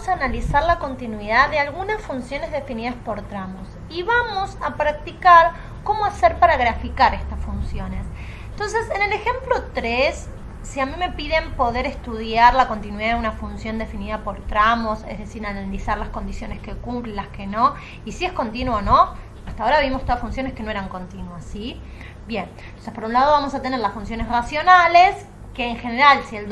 vamos a analizar la continuidad de algunas funciones definidas por tramos y vamos a practicar cómo hacer para graficar estas funciones. Entonces, en el ejemplo 3, si a mí me piden poder estudiar la continuidad de una función definida por tramos, es decir, analizar las condiciones que cumple, las que no, y si es continuo o no, hasta ahora vimos todas funciones que no eran continuas, ¿sí? Bien, entonces por un lado vamos a tener las funciones racionales, que en general si en el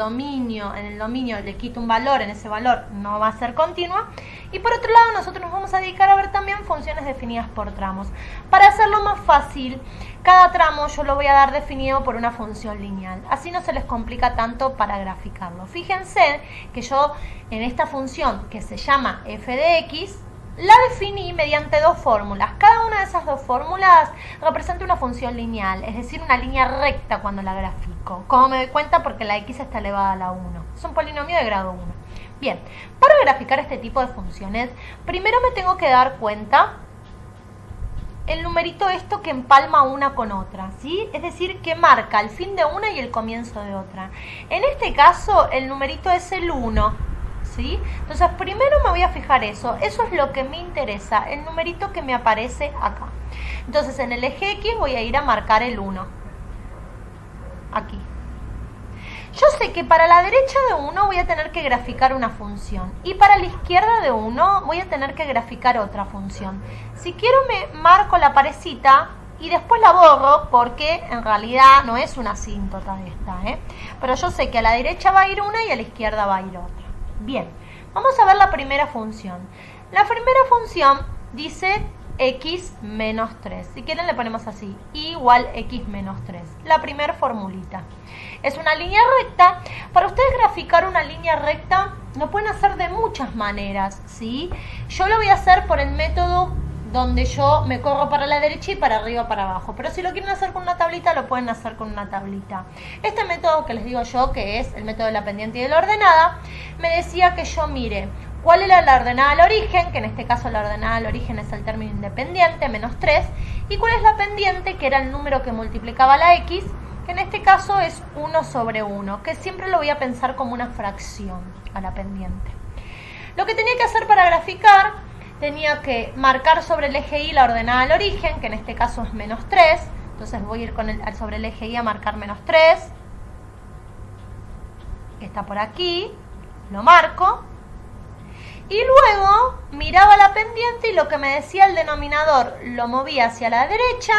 dominio le quito un valor, en ese valor no va a ser continua. Y por otro lado nosotros nos vamos a dedicar a ver también funciones definidas por tramos. Para hacerlo más fácil, cada tramo yo lo voy a dar definido por una función lineal. Así no se les complica tanto para graficarlo. Fíjense que yo en esta función que se llama f de x, la definí mediante dos fórmulas. Cada una de esas dos fórmulas representa una función lineal, es decir, una línea recta cuando la grafico. ¿Cómo me doy cuenta? Porque la x está elevada a la 1. Es un polinomio de grado 1. Bien, para graficar este tipo de funciones, primero me tengo que dar cuenta el numerito esto que empalma una con otra, ¿sí? Es decir, que marca el fin de una y el comienzo de otra. En este caso, el numerito es el 1. ¿Sí? Entonces primero me voy a fijar eso es lo que me interesa, el numerito que me aparece acá. Entonces en el eje X voy a ir a marcar el 1, aquí. Yo sé que para la derecha de 1 voy a tener que graficar una función y para la izquierda de 1 voy a tener que graficar otra función. Si quiero me marco la parecita y después la borro porque en realidad no es una asíntota esta, pero yo sé que a la derecha va a ir una y a la izquierda va a ir otra. Bien, vamos a ver la primera función. La primera función dice x menos 3. Si quieren le ponemos así, igual x menos 3. La primera formulita. Es una línea recta. Para ustedes graficar una línea recta lo pueden hacer de muchas maneras, ¿sí? Yo lo voy a hacer por el método donde yo me corro para la derecha y para arriba para abajo. Pero si lo quieren hacer con una tablita, lo pueden hacer con una tablita. Este método que les digo yo, que es el método de la pendiente y de la ordenada, me decía que yo mire cuál era la ordenada al origen, que en este caso la ordenada al origen es el término independiente, menos 3, y cuál es la pendiente, que era el número que multiplicaba la x, que en este caso es 1 sobre 1, que siempre lo voy a pensar como una fracción a la pendiente. Lo que tenía que hacer para graficar, tenía que marcar sobre el eje Y la ordenada al origen, que en este caso es menos 3. Entonces voy a ir sobre el eje Y a marcar menos 3. Que está por aquí. Lo marco. Y luego miraba la pendiente y lo que me decía el denominador lo movía hacia la derecha.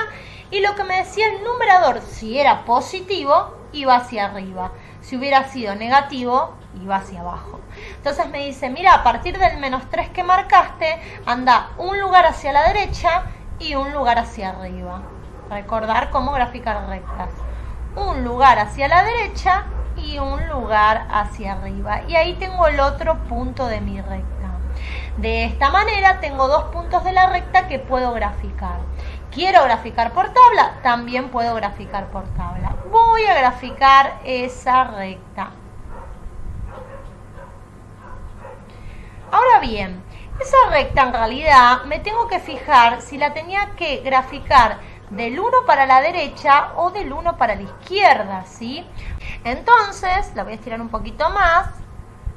Y lo que me decía el numerador, si era positivo, iba hacia arriba. Si hubiera sido negativo, iba hacia abajo. Entonces me dice, mira, a partir del menos 3 que marcaste, anda un lugar hacia la derecha y un lugar hacia arriba. Recordar cómo graficar rectas. Un lugar hacia la derecha y un lugar hacia arriba. Y ahí tengo el otro punto de mi recta. De esta manera tengo dos puntos de la recta que puedo graficar. ¿Quiero graficar por tabla? También puedo graficar por tabla. Voy a graficar esa recta. Ahora bien, esa recta en realidad me tengo que fijar si la tenía que graficar del 1 para la derecha o del 1 para la izquierda, ¿sí? Entonces, la voy a estirar un poquito más.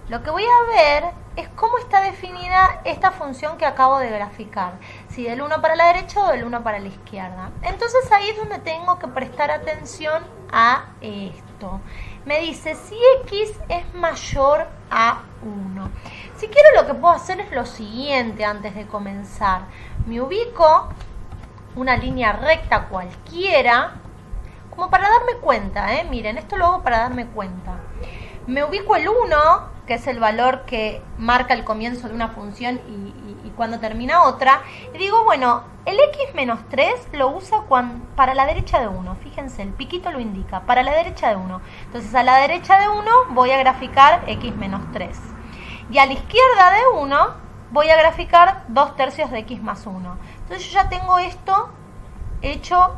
Lo que voy a ver es cómo está definida esta función que acabo de graficar. Si del 1 para la derecha o del 1 para la izquierda. Entonces ahí es donde tengo que prestar atención a esto. Me dice si x es mayor a 1. Si quiero, lo que puedo hacer es lo siguiente antes de comenzar. Me ubico una línea recta cualquiera, como para darme cuenta, miren, esto lo hago para darme cuenta. Me ubico el 1, que es el valor que marca el comienzo de una función y cuando termina otra, y digo, bueno, el x menos 3 lo usa para la derecha de 1. Fíjense, el piquito lo indica, para la derecha de 1. Entonces a la derecha de 1 voy a graficar x menos 3. Y a la izquierda de 1 voy a graficar 2/3 de x más 1. Entonces yo ya tengo esto hecho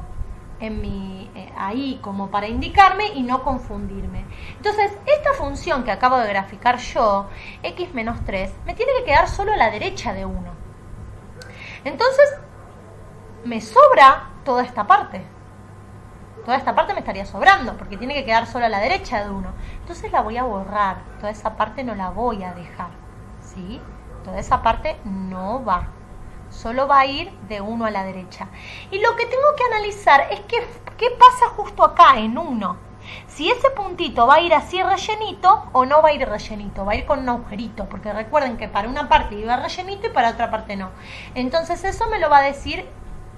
ahí como para indicarme y no confundirme. Entonces esta función que acabo de graficar yo, x menos 3, me tiene que quedar solo a la derecha de 1. Entonces me sobra toda esta parte. Toda esta parte me estaría sobrando porque tiene que quedar solo a la derecha de 1. Entonces la voy a borrar. Toda esa parte no la voy a dejar, ¿sí? Toda esa parte no va. Solo va a ir de 1 a la derecha. Y lo que tengo que analizar es qué pasa justo acá en 1. Si ese puntito va a ir así rellenito o no va a ir rellenito, va a ir con un agujerito, porque recuerden que para una parte iba rellenito y para otra parte no. Entonces eso me lo va a decir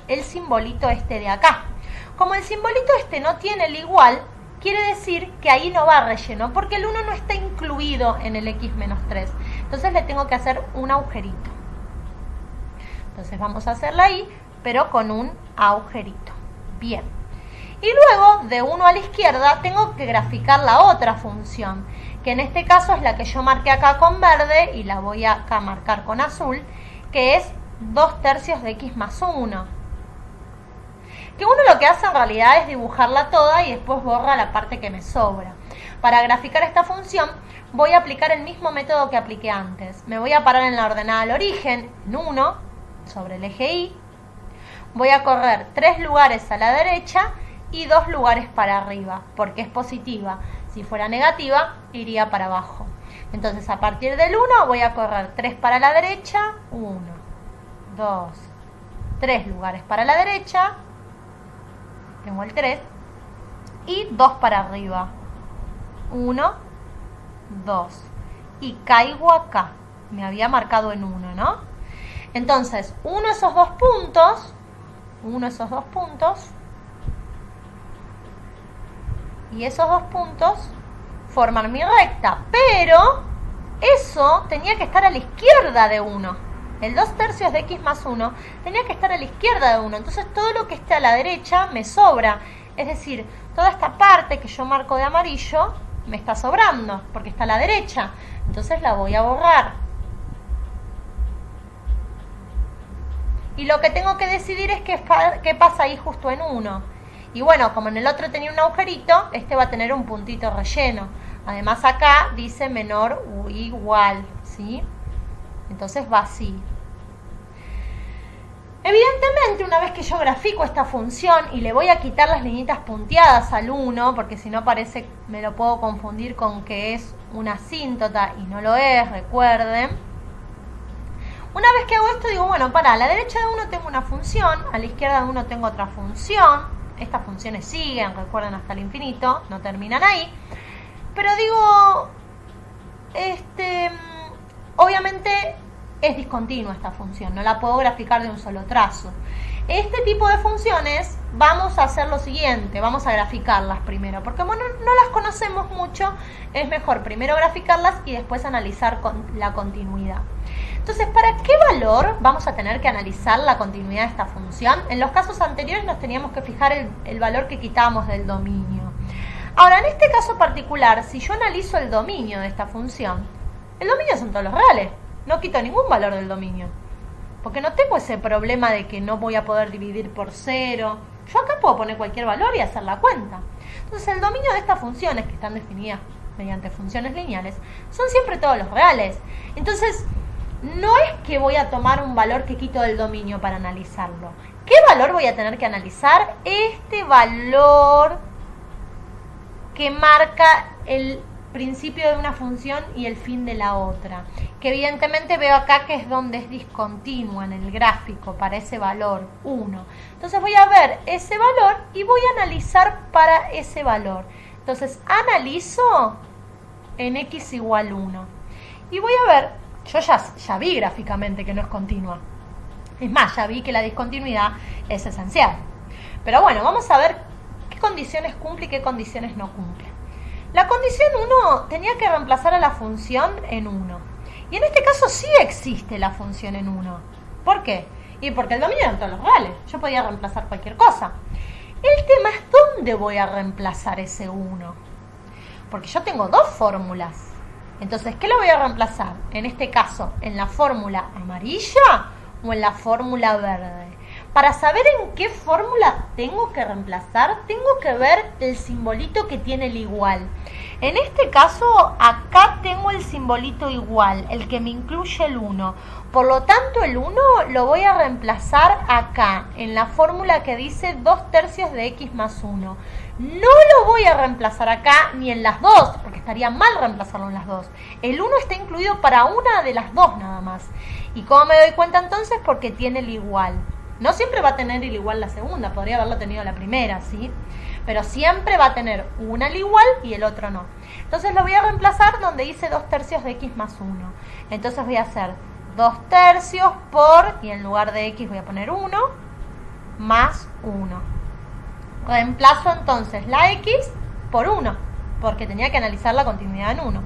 el simbolito este de acá. Como el simbolito este no tiene el igual, quiere decir que ahí no va relleno, porque el 1 no está incluido en el x-3. Entonces le tengo que hacer un agujerito. Entonces vamos a hacerla ahí, pero con un agujerito. Bien. Y luego, de 1 a la izquierda, tengo que graficar la otra función, que en este caso es la que yo marqué acá con verde y la voy a acá marcar con azul, que es 2/3 de x más 1. Que uno lo que hace en realidad es dibujarla toda y después borra la parte que me sobra. Para graficar esta función voy a aplicar el mismo método que apliqué antes. Me voy a parar en la ordenada al origen, en 1, sobre el eje Y. Voy a correr 3 lugares a la derecha y 2 lugares para arriba, porque es positiva. Si fuera negativa, iría para abajo. Entonces, a partir del 1 voy a correr 3 para la derecha, 1, 2, 3 lugares para la derecha, tengo el 3, y 2 para arriba, 1, 2, y caigo acá. Me había marcado en 1, ¿no? Entonces, uno de esos dos puntos, y esos 2 puntos forman mi recta, pero eso tenía que estar a la izquierda de 1. El 2/3 de x más 1 tenía que estar a la izquierda de 1, entonces todo lo que esté a la derecha me sobra. Es decir, toda esta parte que yo marco de amarillo me está sobrando, porque está a la derecha. Entonces la voy a borrar. Y lo que tengo que decidir es qué pasa ahí justo en 1. Y bueno, como en el otro tenía un agujerito, este va a tener un puntito relleno. Además acá dice menor u igual, ¿sí? Entonces va así. Evidentemente, una vez que yo grafico esta función y le voy a quitar las liñitas punteadas al 1, porque si no parece, me lo puedo confundir con que es una asíntota y no lo es, recuerden. Una vez que hago esto, digo, bueno, a la derecha de 1 tengo una función, a la izquierda de 1 tengo otra función. Estas funciones siguen, recuerden, hasta el infinito, no terminan ahí. Pero digo, obviamente es discontinua esta función, no la puedo graficar de un solo trazo. Este tipo de funciones vamos a hacer lo siguiente, vamos a graficarlas primero, porque como no las conocemos mucho, es mejor primero graficarlas y después analizar la continuidad. Entonces, ¿para qué valor vamos a tener que analizar la continuidad de esta función? En los casos anteriores nos teníamos que fijar el valor que quitábamos del dominio. Ahora, en este caso particular, si yo analizo el dominio de esta función, el dominio son todos los reales, no quito ningún valor del dominio, porque no tengo ese problema de que no voy a poder dividir por 0. Yo acá puedo poner cualquier valor y hacer la cuenta. Entonces, el dominio de estas funciones, que están definidas mediante funciones lineales, son siempre todos los reales. Entonces, no es que voy a tomar un valor que quito del dominio para analizarlo. ¿Qué valor voy a tener que analizar? Este valor que marca el principio de una función y el fin de la otra. Que evidentemente veo acá que es donde es discontinua en el gráfico para ese valor 1. Entonces voy a ver ese valor y voy a analizar para ese valor. Entonces analizo en x igual 1. Y voy a ver, yo ya vi gráficamente que no es continua. Es más, ya vi que la discontinuidad es esencial. Pero bueno, vamos a ver qué condiciones cumple y qué condiciones no cumple. La condición 1 tenía que reemplazar a la función en 1. Y en este caso sí existe la función en 1. ¿Por qué? Y porque el dominio eran todos los reales. Yo podía reemplazar cualquier cosa. El tema es dónde voy a reemplazar ese 1. Porque yo tengo dos fórmulas. Entonces, ¿qué lo voy a reemplazar? En este caso, ¿en la fórmula amarilla o en la fórmula verde? Para saber en qué fórmula tengo que reemplazar, tengo que ver el simbolito que tiene el igual. En este caso, acá tengo el simbolito igual, el que me incluye el 1. Por lo tanto, el 1 lo voy a reemplazar acá, en la fórmula que dice 2/3 de x más 1. No lo voy a reemplazar acá ni en las dos, porque estaría mal reemplazarlo en las dos. El 1 está incluido para una de las dos nada más. ¿Y cómo me doy cuenta entonces? Porque tiene el igual. No siempre va a tener el igual la segunda, podría haberlo tenido la primera, ¿sí? Pero siempre va a tener una al igual y el otro no. Entonces lo voy a reemplazar donde dice 2/3 de x más 1. Entonces voy a hacer 2/3 por, y en lugar de x voy a poner 1, más 1. Reemplazo entonces la x por 1, porque tenía que analizar la continuidad en 1.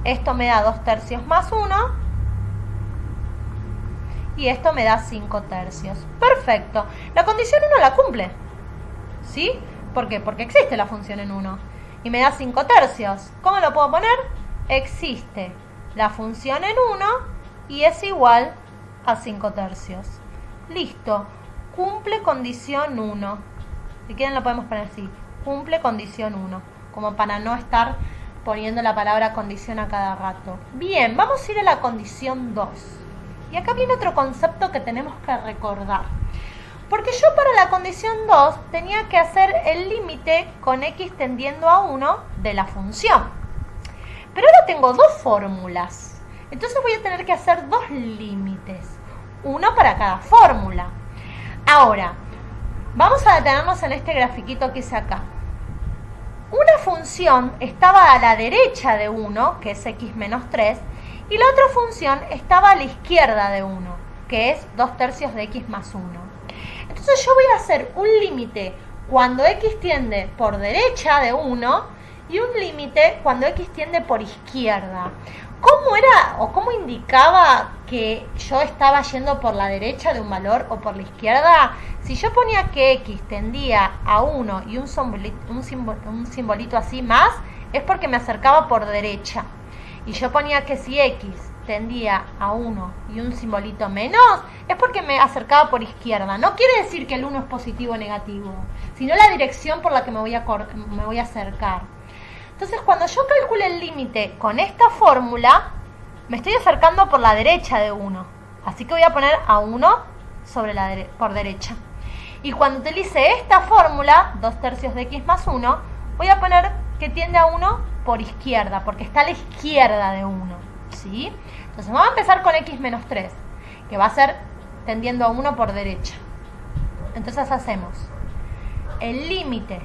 Esto me da 2/3 más 1. Y esto me da 5/3. Perfecto. La condición 1 la cumple. ¿Sí? ¿Por qué? Porque existe la función en 1. Y me da 5/3. ¿Cómo lo puedo poner? Existe la función en 1 y es igual a 5/3. Listo. Cumple condición 1. Si quieren lo podemos poner así. Cumple condición 1. Como para no estar poniendo la palabra condición a cada rato. Bien, vamos a ir a la condición 2. Y acá viene otro concepto que tenemos que recordar. Porque yo para la condición 2 tenía que hacer el límite con x tendiendo a 1 de la función. Pero ahora tengo dos fórmulas. Entonces voy a tener que hacer dos límites. Uno para cada fórmula. Ahora, vamos a detenernos en este grafiquito que hice acá. Una función estaba a la derecha de 1, que es x menos 3, y la otra función estaba a la izquierda de 1, que es 2/3 de x más 1. Entonces yo voy a hacer un límite cuando x tiende por derecha de 1 y un límite cuando x tiende por izquierda. ¿Cómo era o cómo indicaba que yo estaba yendo por la derecha de un valor o por la izquierda? Si yo ponía que x tendía a 1 y un simbolito así más, es porque me acercaba por derecha. Y yo ponía que si x tendía a 1 y un simbolito menos, es porque me acercaba por izquierda. No quiere decir que el 1 es positivo o negativo, sino la dirección por la que me voy a acercar. Entonces, cuando yo calcule el límite con esta fórmula, me estoy acercando por la derecha de 1. Así que voy a poner a 1 por derecha. Y cuando utilice esta fórmula, 2/3 de x más 1, voy a poner que tiende a 1 por izquierda, porque está a la izquierda de 1, ¿sí? Entonces vamos a empezar con x menos 3, que va a ser tendiendo a 1 por derecha. Entonces hacemos el límite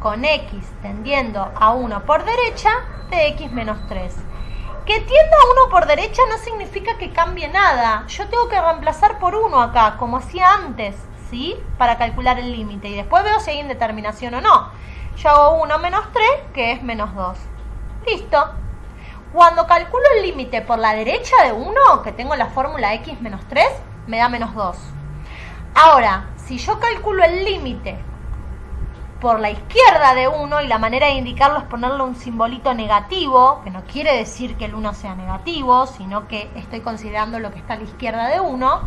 con x tendiendo a 1 por derecha de x menos 3. Que tienda a 1 por derecha no significa que cambie nada. Yo tengo que reemplazar por 1 acá, como hacía antes, ¿sí? Para calcular el límite. Y después veo si hay indeterminación o no. Yo hago 1 menos 3, que es menos 2. Listo. Cuando calculo el límite por la derecha de 1, que tengo la fórmula x menos 3, me da menos 2. Ahora, si yo calculo el límite por la izquierda de 1, y la manera de indicarlo es ponerle un simbolito negativo, que no quiere decir que el 1 sea negativo, sino que estoy considerando lo que está a la izquierda de 1.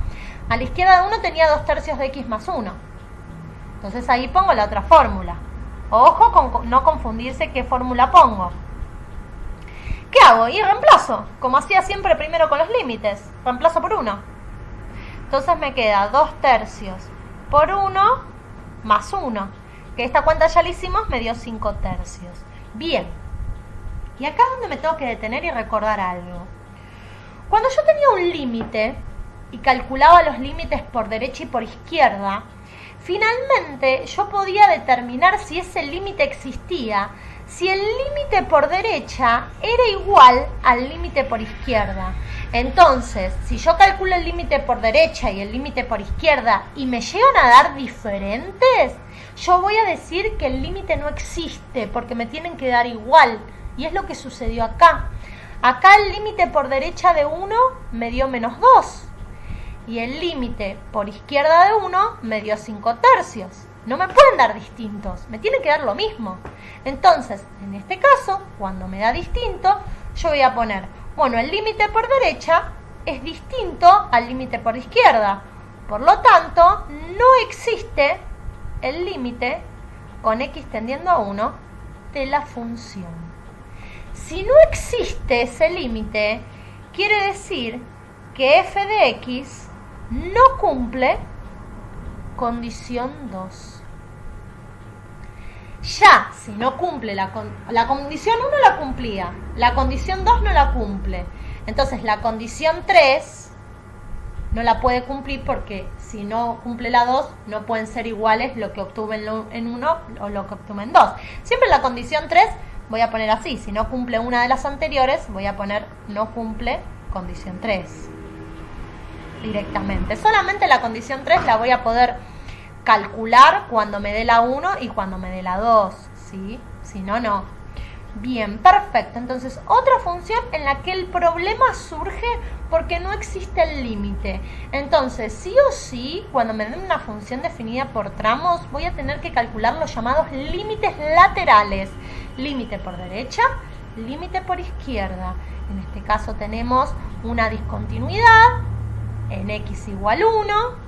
A la izquierda de 1 tenía 2/3 de x más 1. Entonces ahí pongo la otra fórmula. Ojo con no confundirse qué fórmula pongo. ¿Qué hago? Y reemplazo, como hacía siempre primero con los límites. Reemplazo por 1. Entonces me queda 2/3 por 1 más 1. Que esta cuenta ya la hicimos, me dio 5/3. Bien. Y acá es donde me tengo que detener y recordar algo. Cuando yo tenía un límite y calculaba los límites por derecha y por izquierda, finalmente yo podía determinar si ese límite existía, si el límite por derecha era igual al límite por izquierda. Entonces, si yo calculo el límite por derecha y el límite por izquierda y me llegan a dar diferentes, yo voy a decir que el límite no existe porque me tienen que dar igual. Y es lo que sucedió acá. Acá el límite por derecha de 1 me dio menos 2. Y el límite por izquierda de 1 me dio 5/3. No me pueden dar distintos, me tienen que dar lo mismo. Entonces, en este caso, cuando me da distinto, yo voy a poner, bueno, el límite por derecha es distinto al límite por izquierda. Por lo tanto, no existe el límite con x tendiendo a 1 de la función. Si no existe ese límite, quiere decir que f de x no cumple condición 2. Ya, si no cumple la condición 1 la cumplía, la condición 2 no la cumple. Entonces la condición 3 no la puede cumplir porque si no cumple la 2 no pueden ser iguales lo que obtuve en 1 o lo que obtuve en 2. Siempre la condición 3 voy a poner así, si no cumple una de las anteriores voy a poner no cumple condición 3 directamente. Solamente la condición 3 la voy a poder calcular cuando me dé la 1 y cuando me dé la 2, ¿sí? Si no, no. Bien, perfecto. Entonces, otra función en la que el problema surge porque no existe el límite. Entonces, sí o sí, cuando me den una función definida por tramos, voy a tener que calcular los llamados límites laterales. Límite por derecha, límite por izquierda. En este caso tenemos una discontinuidad en x igual 1.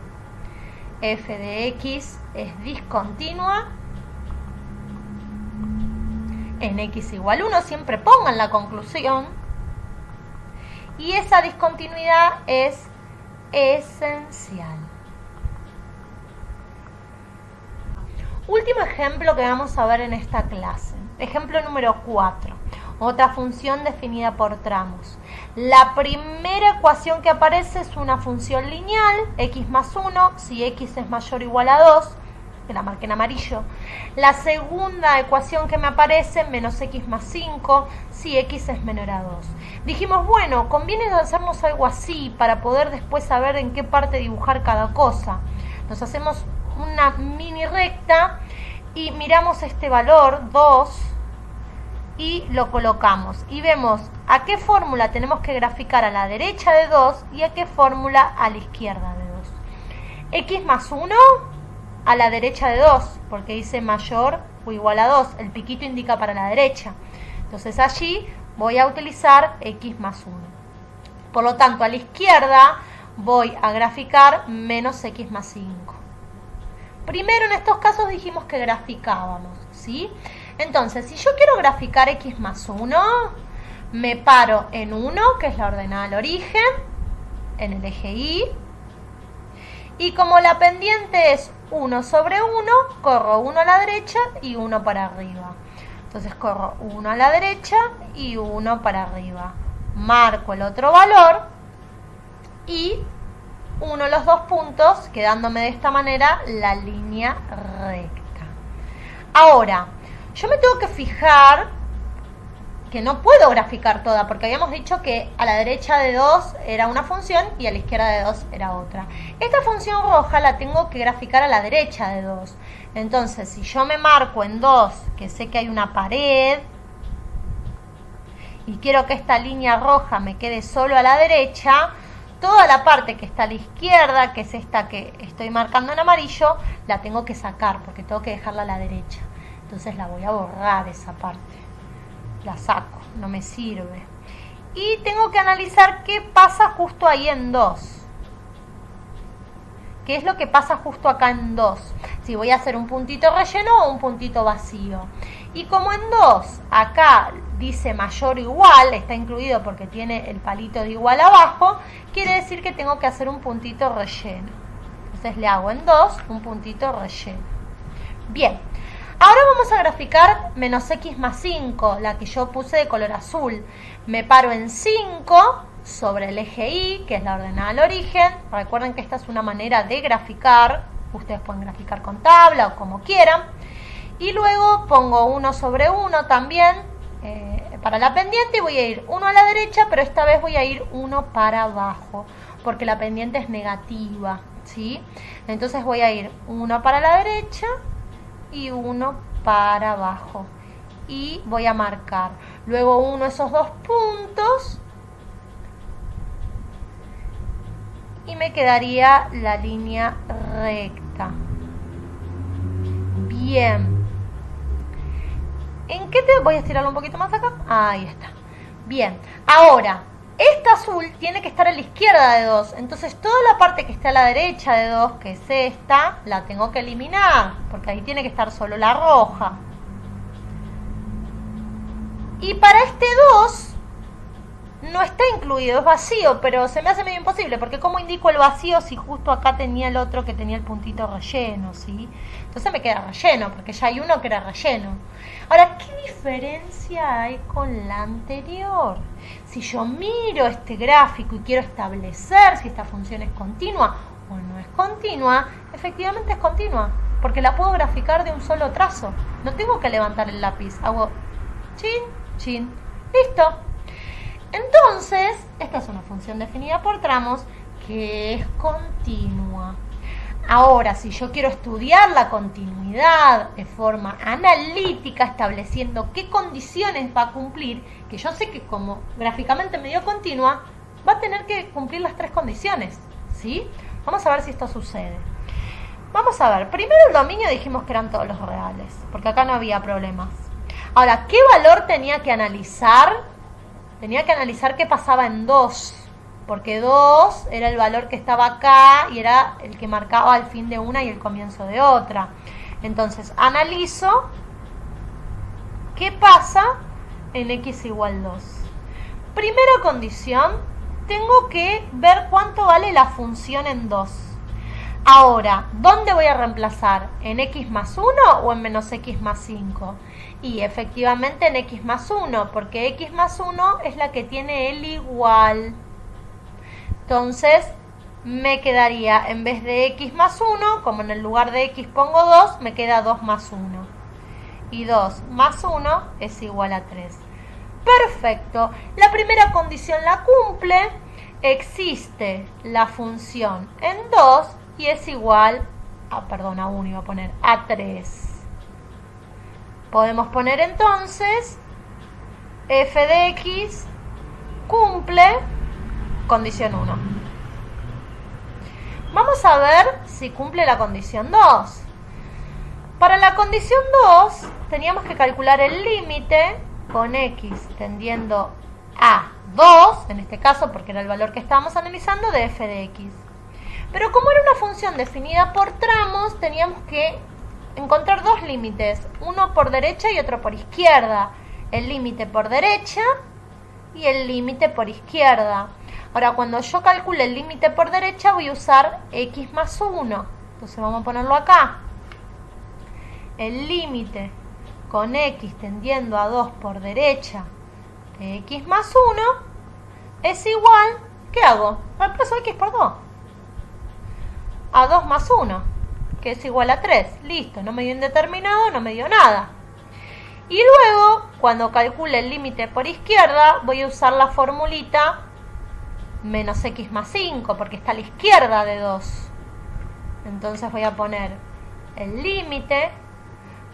F de x es discontinua en x igual 1, siempre pongan la conclusión, y esa discontinuidad es esencial. Último ejemplo que vamos a ver en esta clase, ejemplo número 4, otra función definida por tramos. La primera ecuación que aparece es una función lineal, x más 1, si x es mayor o igual a 2, que la marqué en amarillo. La segunda ecuación que me aparece, menos x más 5, si x es menor a 2. Dijimos, bueno, conviene hacernos algo así para poder después saber en qué parte dibujar cada cosa. Nos hacemos una mini recta y miramos este valor, 2, y lo colocamos y vemos a qué fórmula tenemos que graficar a la derecha de 2 y a qué fórmula a la izquierda de 2. X más 1 a la derecha de 2, porque dice mayor o igual a 2, el piquito indica para la derecha. Entonces allí voy a utilizar x más 1. Por lo tanto, a la izquierda voy a graficar menos x más 5. Primero en estos casos dijimos que graficábamos, ¿sí? Entonces, si yo quiero graficar x más 1, me paro en 1, que es la ordenada al origen, en el eje Y, y como la pendiente es 1 sobre 1, corro 1 a la derecha y 1 para arriba. Entonces corro 1 a la derecha y 1 para arriba. Marco el otro valor y uno los dos puntos, quedándome de esta manera la línea recta. Ahora, yo me tengo que fijar que no puedo graficar toda, porque habíamos dicho que a la derecha de 2 era una función y a la izquierda de 2 era otra. Esta función roja la tengo que graficar a la derecha de 2. Entonces, si yo me marco en 2, que sé que hay una pared, y quiero que esta línea roja me quede solo a la derecha, toda la parte que está a la izquierda, que es esta que estoy marcando en amarillo, la tengo que sacar, porque tengo que dejarla a la derecha. Entonces la voy a borrar esa parte. La saco, no me sirve. Y tengo que analizar qué pasa justo ahí en 2. ¿Qué es lo que pasa justo acá en 2? Si voy a hacer un puntito relleno o un puntito vacío. Y como en 2, acá dice mayor o igual, está incluido porque tiene el palito de igual abajo, quiere decir que tengo que hacer un puntito relleno. Entonces le hago en 2 un puntito relleno. Bien. Ahora vamos a graficar menos x más 5, la que yo puse de color azul. Me paro en 5 sobre el eje Y, que es la ordenada al origen. Recuerden que esta es una manera de graficar. Ustedes pueden graficar con tabla o como quieran. Y luego pongo 1 sobre 1 también para la pendiente y voy a ir 1 a la derecha, pero esta vez voy a ir 1 para abajo, porque la pendiente es negativa, ¿sí? Entonces voy a ir 1 para la derecha y 1 para abajo y voy a marcar, luego uno esos dos puntos y me quedaría la línea recta. Bien, ¿en qué te voy a estirarlo un poquito más acá? Ahí está. Bien, ahora Esta azul tiene que estar a la izquierda de 2. Entonces toda la parte que está a la derecha de 2, que es esta, la tengo que eliminar. Porque ahí tiene que estar solo la roja. Y para este 2 no está incluido, es vacío, pero se me hace medio imposible, porque ¿cómo indico el vacío si justo acá tenía el otro que tenía el puntito relleno, ¿sí? Entonces me queda relleno, porque ya hay uno que era relleno. Ahora, ¿qué diferencia hay con la anterior? Si yo miro este gráfico y quiero establecer si esta función es continua o no es continua, efectivamente es continua, porque la puedo graficar de un solo trazo. No tengo que levantar el lápiz, hago chin, chin, listo. Entonces, esta es una función definida por tramos que es continua. Ahora, si yo quiero estudiar la continuidad de forma analítica, estableciendo qué condiciones va a cumplir, que yo sé que como gráficamente me dio continua, va a tener que cumplir las 3 condiciones, ¿sí? Vamos a ver si esto sucede. Vamos a ver, primero el dominio dijimos que eran todos los reales, porque acá no había problemas. Ahora, ¿qué valor tenía que analizar? Tenía que analizar qué pasaba en 2, porque 2 era el valor que estaba acá y era el que marcaba el fin de una y el comienzo de otra. Entonces, analizo qué pasa en x igual 2. Primera condición, tengo que ver cuánto vale la función en 2. Ahora, ¿dónde voy a reemplazar? ¿En x más 1 o en menos x más 5? Y efectivamente en x más 1, porque x más 1 es la que tiene el igual. Entonces, me quedaría, en vez de x más 1, como en el lugar de x pongo 2, me queda 2 más 1. Y 2 más 1 es igual a 3. Perfecto. La primera condición la cumple. Existe la función en 2 y es igual a, a 1 iba a poner, a 3. Podemos poner entonces f de x cumple condición 1. Vamos a ver si cumple la condición 2. Para la condición 2 teníamos que calcular el límite con x tendiendo a 2, en este caso porque era el valor que estábamos analizando, de f de x. Pero como era una función definida por tramos, teníamos que encontrar 2 límites, uno por derecha y otro por izquierda. El límite por derecha y el límite por izquierda. Ahora, cuando yo calcule el límite por derecha, voy a usar x más 1. Entonces vamos a ponerlo acá. El límite con x tendiendo a 2 por derecha de x más 1 es igual, ¿qué hago? Reemplazo x por 2. A 2 más 1, que es igual a 3. Listo, no me dio indeterminado, no me dio nada. Y luego, cuando calcule el límite por izquierda, voy a usar la formulita menos x más 5, porque está a la izquierda de 2. Entonces voy a poner el límite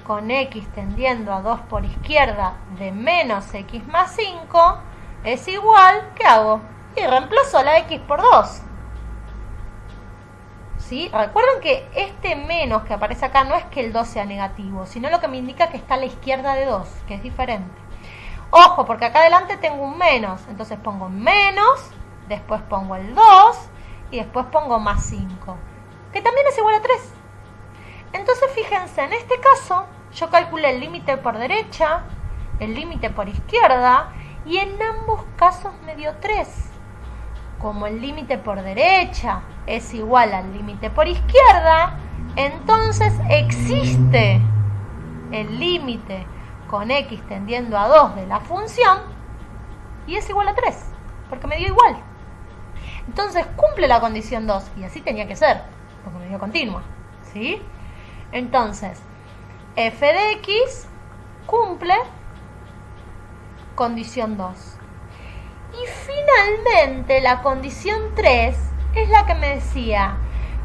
con x tendiendo a 2 por izquierda de menos x más 5 es igual, ¿qué hago? Y reemplazo la x por 2. ¿Sí? Recuerden que este menos que aparece acá no es que el 2 sea negativo, sino lo que me indica que está a la izquierda de 2, que es diferente. Ojo, porque acá adelante tengo un menos, entonces pongo menos, después pongo el 2 y después pongo más 5, que también es igual a 3. Entonces fíjense, en este caso yo calculé el límite por derecha, el límite por izquierda y en ambos casos me dio 3. Como el límite por derecha es igual al límite por izquierda, entonces existe el límite con x tendiendo a 2 de la función y es igual a 3, porque me dio igual. Entonces cumple la condición 2 y así tenía que ser, porque me dio continua, ¿sí? Entonces, f de x cumple condición 2. Y finalmente la condición 3 es la que me decía,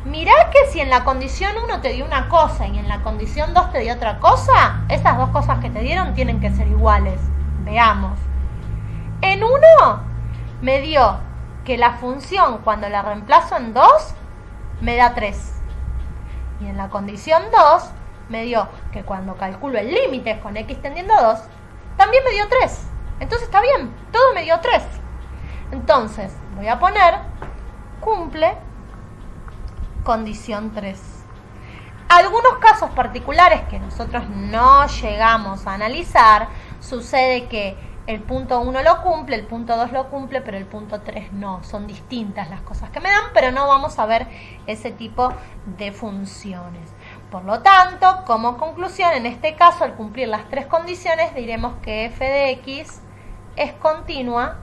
mirá que si en la condición 1 te dio una cosa y en la condición 2 te dio otra cosa, esas dos cosas que te dieron tienen que ser iguales. Veamos. En 1 me dio que la función cuando la reemplazo en 2 me da 3. Y en la condición 2 me dio que cuando calculo el límite con x tendiendo a 2, también me dio 3. Entonces está bien, todo me dio 3. Entonces, voy a poner cumple condición 3. Algunos casos particulares que nosotros no llegamos a analizar, sucede que el punto 1 lo cumple, el punto 2 lo cumple, pero el punto 3 no. Son distintas las cosas que me dan, pero no vamos a ver ese tipo de funciones. Por lo tanto, como conclusión, en este caso, al cumplir las 3 condiciones, diremos que f de x es continua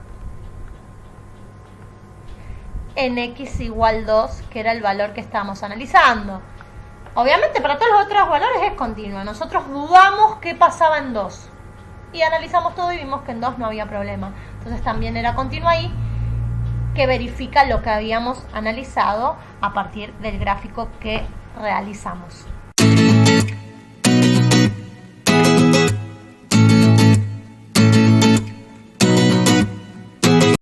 en x igual 2, que era el valor que estábamos analizando. Obviamente para todos los otros valores es continua. Nosotros dudamos qué pasaba en 2. Y analizamos todo y vimos que en 2 no había problema. Entonces también era continua ahí, que verifica lo que habíamos analizado a partir del gráfico que realizamos.